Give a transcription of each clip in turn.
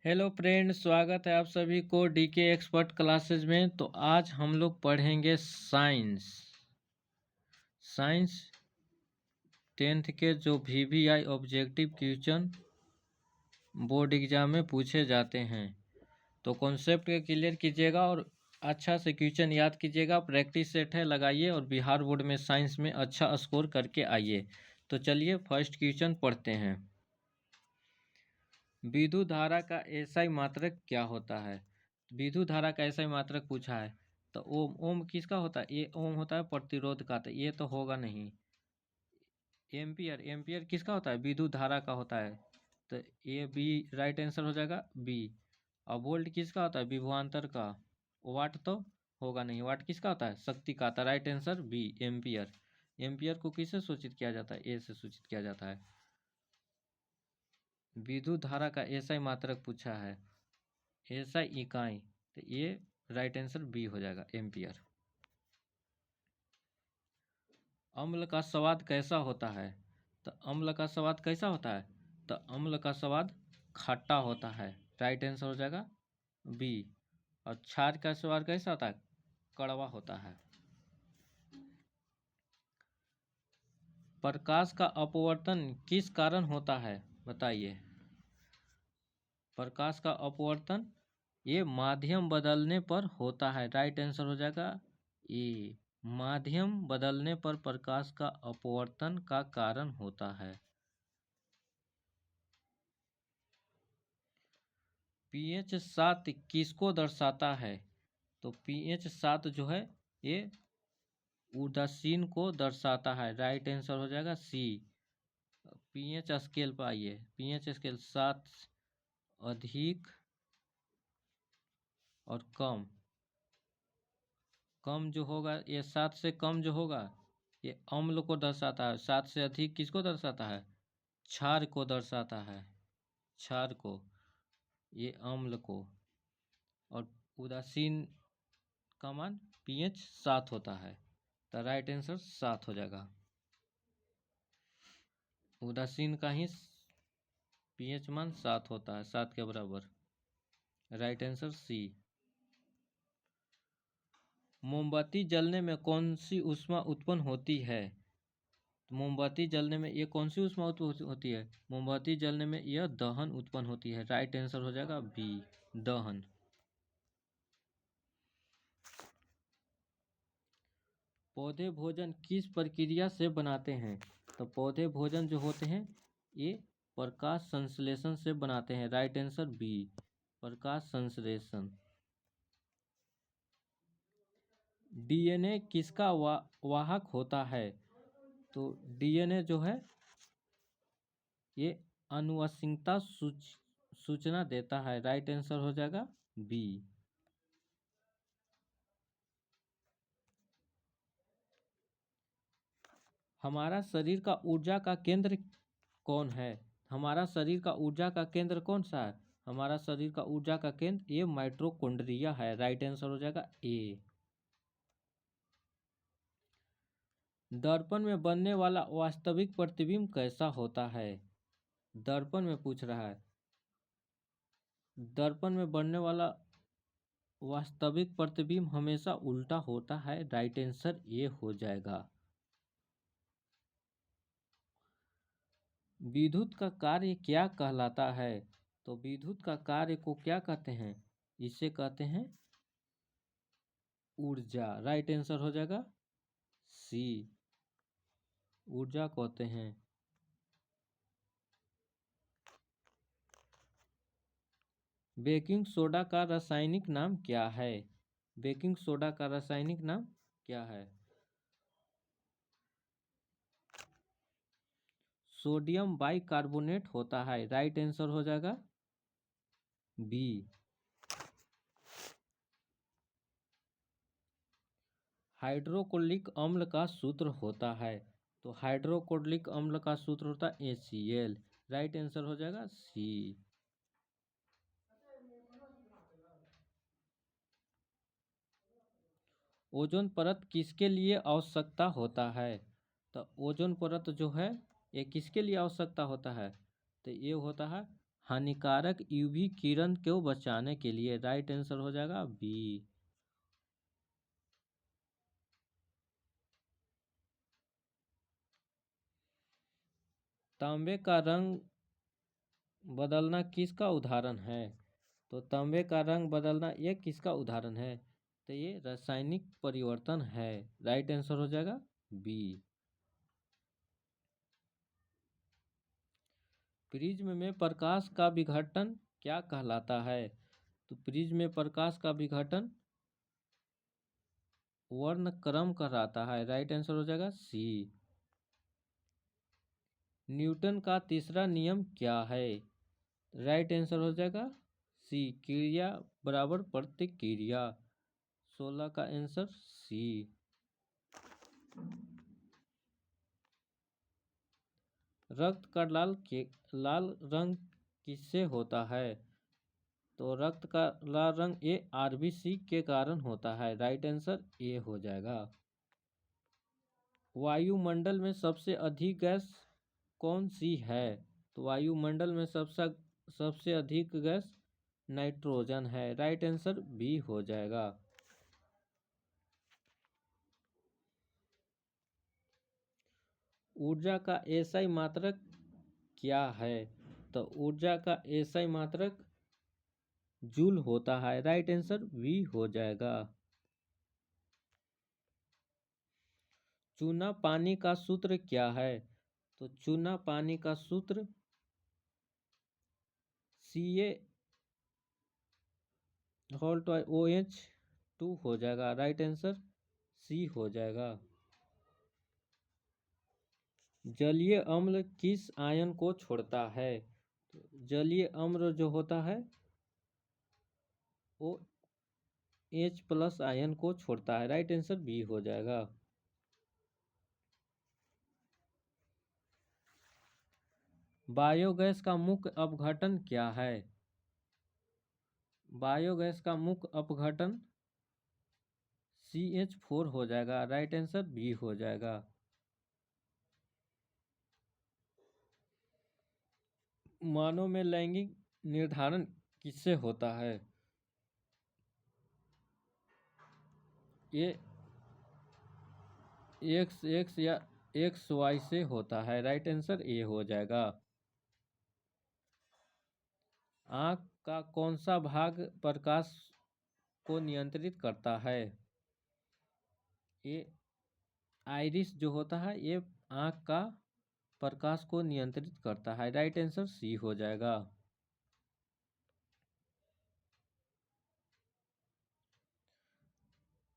Hello friend, स्वागत है आप सभी को डीके एक्सपर्ट क्लासेज में। तो आज हम लोग पढ़ेंगे साइंस। साइंस 10th के जो VVI objective question board exam में पूछे जाते हैं। तो कॉन्सेप्ट के क्लियर कीजिएगा और अच्छा से क्वेश्चन याद कीजिएगा। प्रैक्टिस सेट है, लगाइए और बिहार बोर्ड में साइंस में अच्छा स्कोर करके आइए। तो चलिए फर्स्ट क्वेश्चन पढ़ते हैं। विद्युत धारा का एसआई मात्रक क्या होता है? विद्युत धारा का एसआई मात्रक पूछा है। तो ओम ओम किसका होता है? ये ओम होता है प्रतिरोध का, तो ये तो होगा नहीं। एम्पियर एम्पियर किसका होता है? विद्युत धारा का होता है, तो ये बी राइट आंसर हो जाएगा, बी। और वोल्ट किसका होता है? विभवांतर का। वाट तो होगा नहीं। वाट किसका होता है? शक्ति का। तो right answer B, ampere. Ampere को किससे सूचित किया जाता है? ए से सूचित किया जाता है। विद्युत धारा का एसआई मात्रक पूछा है, एसआई इकाई, तो ये राइट आंसर बी हो जाएगा, एम्पियर। अम्ल का स्वाद कैसा होता है? तो अम्ल का स्वाद कैसा होता है? तो अम्ल का स्वाद खट्टा होता है, राइट आंसर हो जाएगा बी। और क्षार का स्वाद कैसा होता है? कड़वा होता है। प्रकाश का अपवर्तन किस कारण होता है? बताइए। प्रकाश का अपवर्तन ये माध्यम बदलने पर होता है, राइट आंसर हो जाएगा ए। माध्यम बदलने पर प्रकाश का अपवर्तन का कारण होता है। pH 7 किसको दर्शाता है? तो pH 7 जो है ये उदासीन को दर्शाता है, राइट आंसर हो जाएगा सी। pH स्केल पर आइए। pH स्केल 7 अधिक और कम। कम जो होगा, ये 7 से कम जो होगा ये अम्ल को दर्शाता है। 7 से अधिक किसको दर्शाता है? क्षार को दर्शाता है, क्षार को, ये अम्ल को। और उदासीन का मान pH 7 होता है, तो राइट आंसर 7 हो जाएगा। उदासीन का ही pH मान 7 होता है, 7 के बराबर, राइट आंसर सी। मोमबत्ती जलने में कौन सी ऊष्मा उत्पन्न होती है? तो मोमबत्ती जलने में ये कौन सी ऊष्मा उत्पन्न होती है? मोमबत्ती जलने में यह दहन उत्पन्न होती है, राइट आंसर हो जाएगा बी, दहन। पौधे भोजन किस प्रक्रिया से बनाते हैं? तो पौधे भोजन जो होते हैं ये प्रकाश संश्लेषण से बनाते हैं, राइट आंसर बी, प्रकाश संश्लेषण। डीएनए किसका वाहक होता है? तो डीएनए जो है ये आनुवंशिकता सूचना देता है, राइट आंसर हो जाएगा बी। हमारा शरीर का ऊर्जा का केंद्र कौन है? हमारा शरीर का ऊर्जा का केंद्र कौन सा है? हमारा शरीर का ऊर्जा का केंद्र ये माइटोकॉन्ड्रिया है, राइट आंसर हो जाएगा ए। दर्पण में बनने वाला वास्तविक प्रतिबिंब कैसा होता है? दर्पण में पूछ रहा है। दर्पण में बनने वाला वास्तविक प्रतिबिंब हमेशा उल्टा होता है, राइट आंसर ये हो जाएगा। विद्युत का कार्य क्या कहलाता है? तो विद्युत का कार्य को क्या कहते हैं? इसे कहते हैं ऊर्जा, राइट आंसर हो जाएगा सी, ऊर्जा कहते हैं। बेकिंग सोडा का रासायनिक नाम क्या है? बेकिंग सोडा का रासायनिक नाम क्या है? सोडियम बाइकार्बोनेट होता है, राइट आंसर हो जाएगा बी। हाइड्रोक्लोरिक अम्ल का सूत्र होता है? तो हाइड्रोक्लोरिक अम्ल का सूत्र होता है HCl, राइट आंसर हो जाएगा सी। ओजोन परत किसके लिए आवश्यकता होता है? तो ओजोन परत जो है ये किसके लिए आवश्यकता होता है? तो ये होता है हानिकारक यूवी किरण को बचाने के लिए। राइट आंसर हो जाएगा बी। तांबे का रंग बदलना किसका उदाहरण है? तो तांबे का रंग बदलना ये किसका उदाहरण है? तो ये रासायनिक परिवर्तन है। राइट आंसर हो जाएगा बी। प्रिज्म में प्रकाश का विघटन क्या कहलाता है? तो प्रिज्म में प्रकाश का विघटन वर्णक्रम कहलाता है। राइट आंसर हो जाएगा सी। न्यूटन का तीसरा नियम क्या है? राइट आंसर हो जाएगा सी, क्रिया बराबर प्रतिक्रिया। 16 का आंसर सी। रक्त का लाल रंग किससे होता है? तो रक्त का लाल रंग ये आरबीसी के कारण होता है। राइट आंसर ए हो जाएगा। वायुमंडल में सबसे अधिक गैस कौन सी है? तो वायुमंडल में सबसे अधिक गैस नाइट्रोजन है। राइट आंसर बी हो जाएगा। ऊर्जा का एसआई मात्रक क्या है? तो ऊर्जा का एसआई मात्रक जूल होता है। राइट आंसर बी हो जाएगा। चूना पानी का सूत्र क्या है? तो चूना पानी का सूत्र CaOH2 हो जाएगा। राइट आंसर सी हो जाएगा। जलीय अम्ल किस आयन को छोड़ता है? तो जलीय अम्ल जो होता है वो H+ आयन को छोड़ता है। राइट आंसर बी हो जाएगा। बायोगैस का मुख्य अपघटन क्या है? बायोगैस का मुख्य अपघटन CH4 हो जाएगा। राइट आंसर बी हो जाएगा। मानव में लैंगिक निर्धारण किससे होता है? ये XX या XY से होता है। राइट आंसर ए हो जाएगा। आँख का कौन सा भाग प्रकाश को नियंत्रित करता है? ये आइरिस जो होता है ये आँख का प्रकाश को नियंत्रित करता है। राइट आंसर सी हो जाएगा।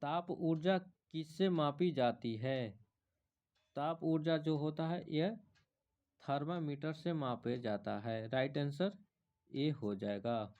ताप ऊर्जा किससे मापी जाती है? ताप ऊर्जा जो होता है यह थर्मामीटर से मापे जाता है। राइट आंसर ए हो जाएगा।